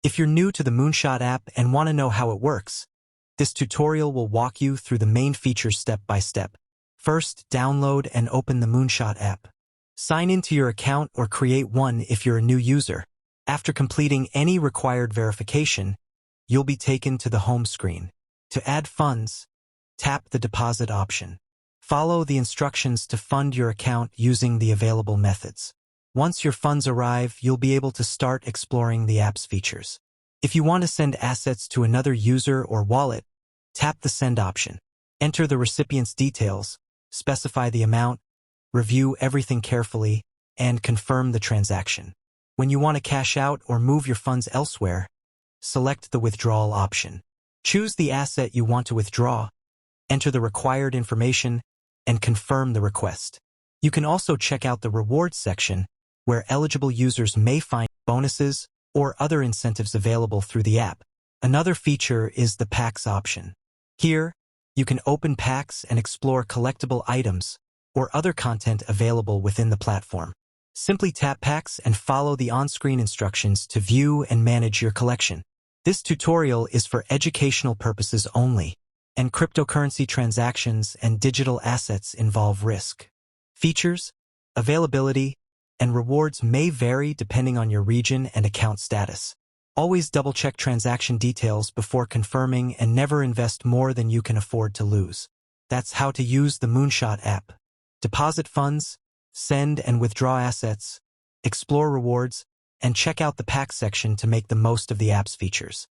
If you're new to the Moonshot app and want to know how it works, this tutorial will walk you through the main features step by step. First, download and open the Moonshot app. Sign into your account or create one if you're a new user. After completing any required verification, you'll be taken to the home screen. To add funds, tap the deposit option. Follow the instructions to fund your account using the available methods. Once your funds arrive, you'll be able to start exploring the app's features. If you want to send assets to another user or wallet, tap the Send option. Enter the recipient's details, specify the amount, review everything carefully, and confirm the transaction. When you want to cash out or move your funds elsewhere, select the Withdrawal option. Choose the asset you want to withdraw, enter the required information, and confirm the request. You can also check out the Rewards section, where eligible users may find bonuses or other incentives available through the app. Another feature is the Packs option. Here, you can open packs and explore collectible items or other content available within the platform. Simply tap packs and follow the on-screen instructions to view and manage your collection. This tutorial is for educational purposes only, and cryptocurrency transactions and digital assets involve risk. Features, availability, and rewards may vary depending on your region and account status. Always double-check transaction details before confirming and never invest more than you can afford to lose. That's how to use the Moonshot app. Deposit funds, send and withdraw assets, explore rewards, and check out the pack section to make the most of the app's features.